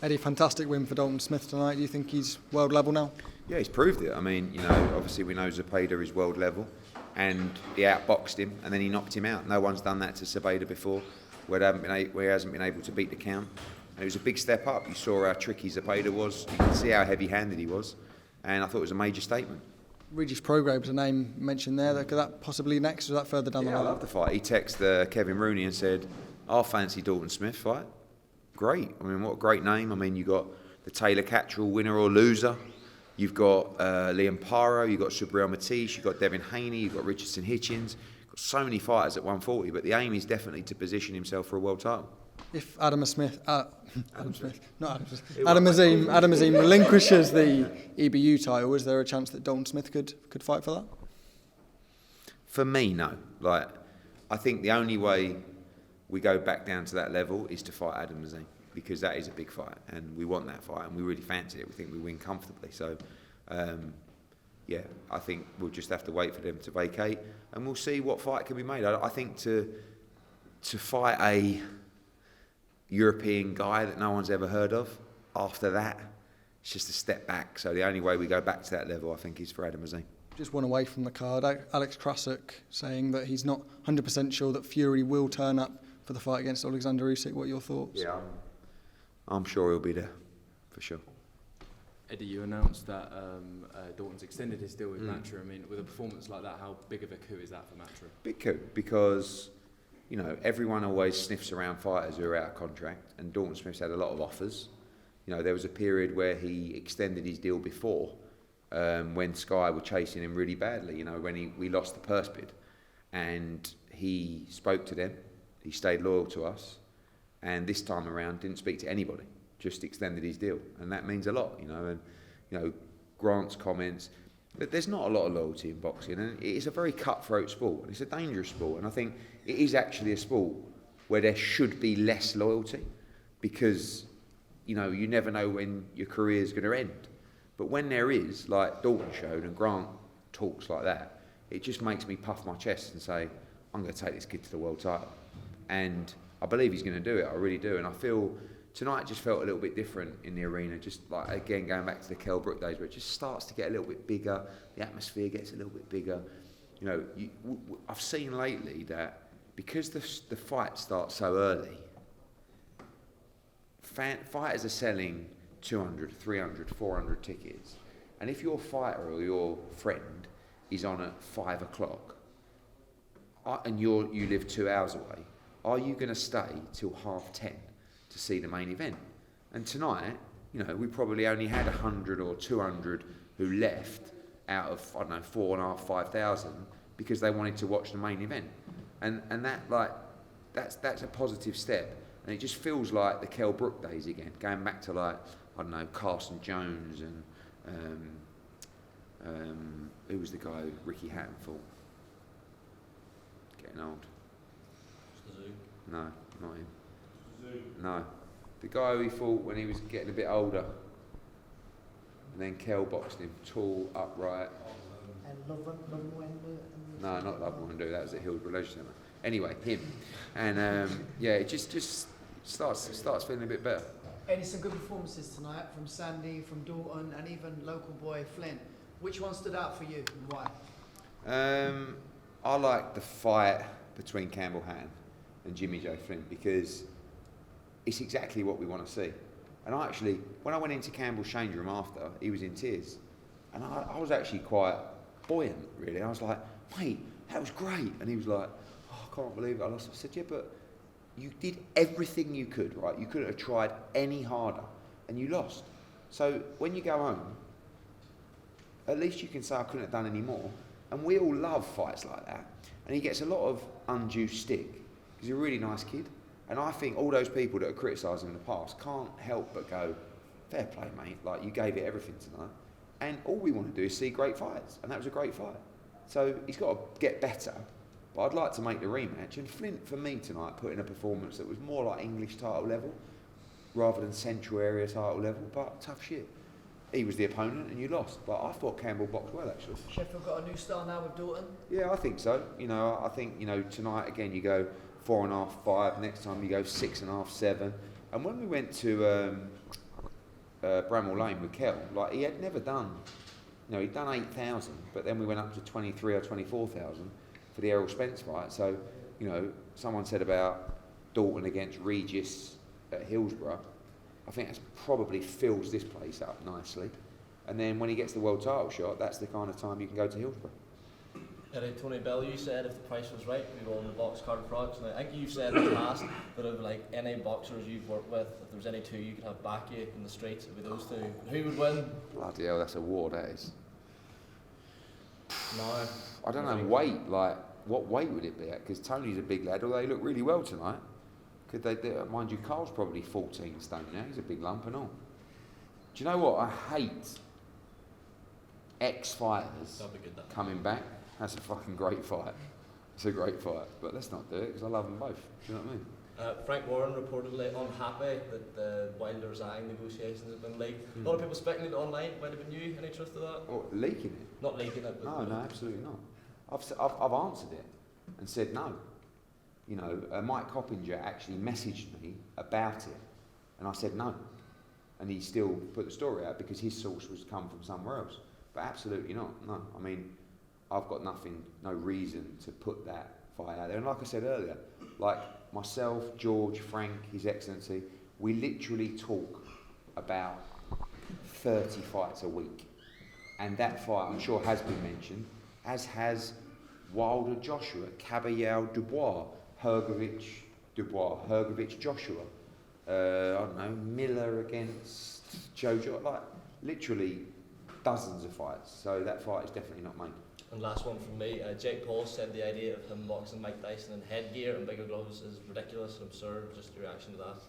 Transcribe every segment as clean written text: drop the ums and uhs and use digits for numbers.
Eddie, fantastic win for Dalton Smith tonight. Do you think he's world level now? Yeah, he's proved it. I mean, obviously we know Zepeda is world level, and he outboxed him and then he knocked him out. No one's done that to Zepeda before, where he hasn't been able to beat the count. And it was a big step up. You saw how tricky Zepeda was. You could see how heavy-handed he was, and I thought it was a major statement. Regis Prograbe's a name mentioned there. Could that possibly next, or is that further down the line? I love the fight. He texted Kevin Rooney and said, "I'll fancy Dalton Smith fight." Great. I mean, what a great name. I mean, you got the Taylor Catterall winner or loser. You've got Liam Paro. You've got Subriel Matisse. You've got Devin Haney. You've got Richardson Hitchens. You've got so many fighters at 140. But the aim is definitely to position himself for a world title. If Adam Azim relinquishes the EBU title, is there a chance that Dalton Smith could fight for that? For me, no. I think the only way we go back down to that level is to fight Adam Azim, because that is a big fight and we want that fight and we really fancy it. We think we win comfortably. So, I think we'll just have to wait for them to vacate and we'll see what fight can be made. I think to fight a European guy that no one's ever heard of, after that, it's just a step back. So the only way we go back to that level, I think, is for Adam Azim. Just one away from the card, Alex Krasuk saying that he's not 100% sure that Fury will turn up for the fight against Alexander Usyk. What are your thoughts? Yeah, I'm sure he'll be there, for sure. Eddie, you announced that Dalton's extended his deal with Matchroom. I mean, with a performance like that, how big of a coup is that for Matchroom? Big coup, because everyone always sniffs around fighters who are out of contract, and Dalton Smith's had a lot of offers. There was a period where he extended his deal before, when Sky were chasing him really badly, when we lost the purse bid. And he spoke to them, he stayed loyal to us, and this time around didn't speak to anybody, just extended his deal. And that means a lot, and Grant's comments, that there's not a lot of loyalty in boxing, and it is a very cutthroat sport, and it's a dangerous sport, and I think it is actually a sport where there should be less loyalty, because you never know when your career is going to end. But when there is, like Dalton showed, and Grant talks like that, it just makes me puff my chest and say, I'm going to take this kid to the world title. And I believe he's going to do it, I really do. And I feel tonight just felt a little bit different in the arena, just like, again, going back to the Kell Brook days, where it just starts to get a little bit bigger, the atmosphere gets a little bit bigger. I've seen lately that because the fight starts so early, fighters are selling 200, 300, 400 tickets. And if your fighter or your friend is on at 5 o'clock and you live 2 hours away, are you going to stay till 10:30 to see the main event? And tonight, we probably only had 100 or 200 who left out of, 4,500, 5,000 because they wanted to watch the main event. And that's a positive step. And it just feels like the Kell Brook days again, going back to Carson Jones and who was the guy who Ricky Hatton fought? Getting old. No, not him. No, the guy who he fought when he was getting a bit older, and then Kell boxed him, tall, upright. No, not Love-Wonder, that was at Hillsborough Leisure Centre. Anyway, him. And it just starts feeling a bit better. Eddie, some good performances tonight from Sandy, from Dalton, and even local boy Flint. Which one stood out for you and why? I like the fight between Campbell, Hatton and Jimmy Joe Flint, because it's exactly what we want to see. And when I went into Campbell's change room after, he was in tears. And I was actually quite buoyant, really. I was like, mate, that was great. And he was like, I can't believe it, I lost. I said, yeah, but you did everything you could, right? You couldn't have tried any harder, and you lost. So when you go home, at least you can say I couldn't have done any more. And we all love fights like that. And he gets a lot of undue stick, because he's a really nice kid. And I think all those people that are criticising him in the past can't help but go, fair play, mate. You gave it everything tonight. And all we want to do is see great fights. And that was a great fight. So he's got to get better. But I'd like to make the rematch. And Flint, for me tonight, put in a performance that was more like English title level rather than Central Area title level. But tough shit. He was the opponent and you lost. But I thought Campbell boxed well, actually. Sheffield got a new style now with Dalton? Yeah, I think so. I think, tonight, again, you go 4.5, 5. Next time you go 6.5, 7. And when we went to, I Bramall Lane with Kell. Like, he had never done, he'd done 8,000, but then we went up to 23 or 24,000 for the Errol Spence fight. So, someone said about Dalton against Regis at Hillsborough. I think that's probably fills this place up nicely. And then when he gets the world title shot, that's the kind of time you can go to Hillsborough. Tony Bellew said if the price was right, we'd roll in the box card Froch. And I think you've said in the past that of like any boxers you've worked with, if there was any two you could have back you in the streets, it'd be those two. Who would win? Bloody hell, that's a war, that is. No. I don't know, weight, like, what weight would it be at? Because Tony's a big lad, although he looked really well tonight. Could they do it? Mind you, Carl's probably 14 stone now, he's a big lump and all. Do you know what? I hate ex-fighters coming back. That's a fucking great fight. It's a great fight, but let's not do it because I love them both. Do you know what I mean? Frank Warren reportedly unhappy that the Wilder Zhang negotiations have been leaked. A lot of people speculated online. It might have been you. Any truth to that? Or leaking it? Not leaking it. But No, absolutely not. I've answered it and said no. Mike Coppinger actually messaged me about it, and I said no, and he still put the story out because his source was come from somewhere else. But absolutely not. No, I mean, I've got no reason to put that fight out there. And like I said earlier, like myself, George, Frank, His Excellency, we literally talk about 30 fights a week. And that fight, I'm sure, has been mentioned, as has Wilder Joshua, Caballero Dubois, Hrgovic Dubois, Hrgovic Joshua, I don't know, Miller against Jojo, like literally dozens of fights. So that fight is definitely not mine. And last one from me, Jake Paul said the idea of him boxing Mike Tyson in headgear and bigger gloves is ridiculous and absurd. Just your reaction to that?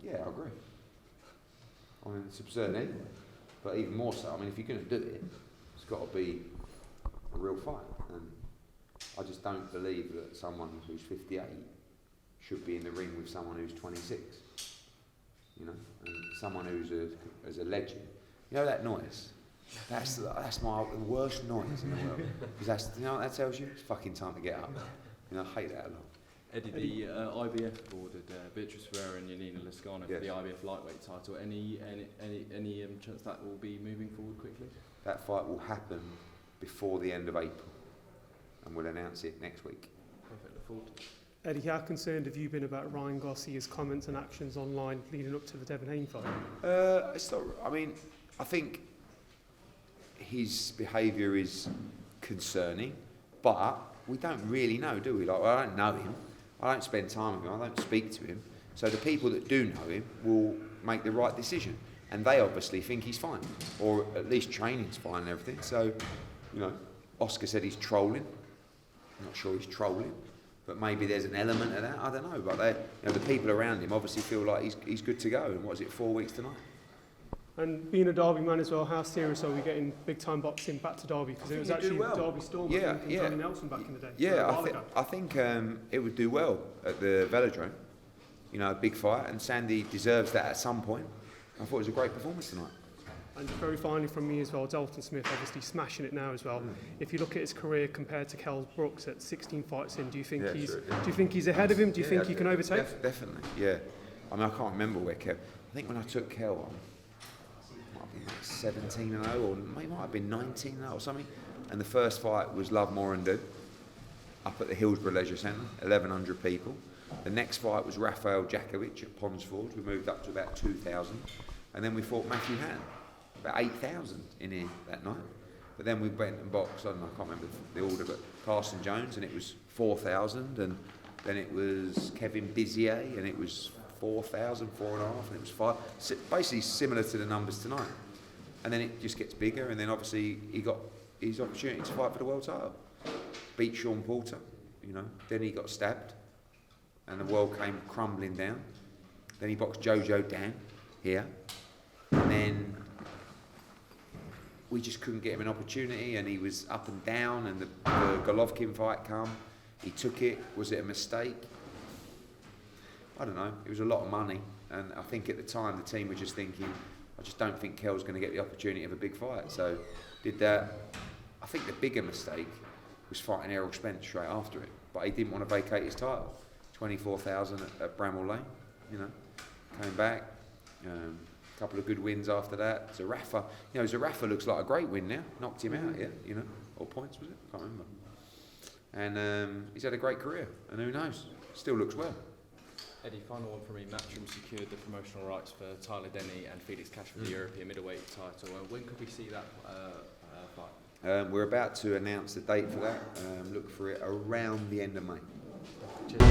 Yeah, I agree. I mean, it's absurd anyway, but even more so. I mean, if you're going to do it, it's got to be a real fight. And I just don't believe that someone who's 58 should be in the ring with someone who's 26. And someone who's a legend. You know that noise? That's the worst noise in the world. Because that's, what that tells you? It's fucking time to get up. I hate that a lot. Eddie, the IBF ordered Beatrice Ferreira and Yanina Lascano for the IBF lightweight title. Any chance that will be moving forward quickly? That fight will happen before the end of April, and we'll announce it next week. Perfect, look forward to it. Eddie, how concerned have you been about Ryan Garcia's comments and actions online leading up to the Devin Haney fight? It's not. I mean, I think his behaviour is concerning, but we don't really know, do we? Like, I don't know him. I don't spend time with him. I don't speak to him. So the people that do know him will make the right decision, and they obviously think he's fine, or at least training's fine and everything. So, Oscar said he's trolling. I'm not sure he's trolling, but maybe there's an element of that. I don't know. But the people around him obviously feel like he's good to go. And what is it, 4 weeks tonight? And being a Derby man as well, how serious are we getting big-time boxing back to Derby? Because it was actually Derby Storm and Johnny Nelson back in the day. Yeah, I think it would do well at the Velodrome. A big fight, and Sandy deserves that at some point. I thought it was a great performance tonight. And very finally from me as well, Dalton Smith obviously smashing it now as well. If you look at his career compared to Kell Brooks at 16 fights in, do you think he's ahead of him? Do you think he can overtake? Definitely, yeah. I mean, I can't remember where Kell. I think when I took Kell on, it might have been like 17-0, or it might have been 19-0 or something. And the first fight was Love More and Do, up at the Hillsborough Leisure Centre, 1,100 people. The next fight was Rafael Jakovic at Ponsford. We moved up to about 2,000. And then we fought Matthew Hatton, about 8,000 in here that night. But then we went and boxed, I can't remember the order, but Carson Jones, and it was 4,000. And then it was Kevin Bizier, and it was 4,000, 4.5, and it was 5. Basically similar to the numbers tonight. And then it just gets bigger, and then obviously he got his opportunity to fight for the world title. Beat Sean Porter, Then he got stabbed, and the world came crumbling down. Then he boxed Jojo Dan here, and then we just couldn't get him an opportunity, and he was up and down, and the Golovkin fight come. He took it. Was it a mistake? I don't know. It was a lot of money, and I think at the time the team were just thinking, I just don't think Kell's going to get the opportunity of a big fight. So did that. I think the bigger mistake was fighting Errol Spence straight after it, but he didn't want to vacate his title. 24,000 at Bramall Lane, Came back, A couple of good wins after that. Zerafa looks like a great win now. Knocked him out, or points was it? I can't remember. And he's had a great career, and who knows? Still looks well. Eddie, final one for me. Matchroom secured the promotional rights for Tyler Denny and Felix Cash for the European middleweight title. When could we see that fight? We're about to announce the date for that. Look for it around the end of May. Cheers.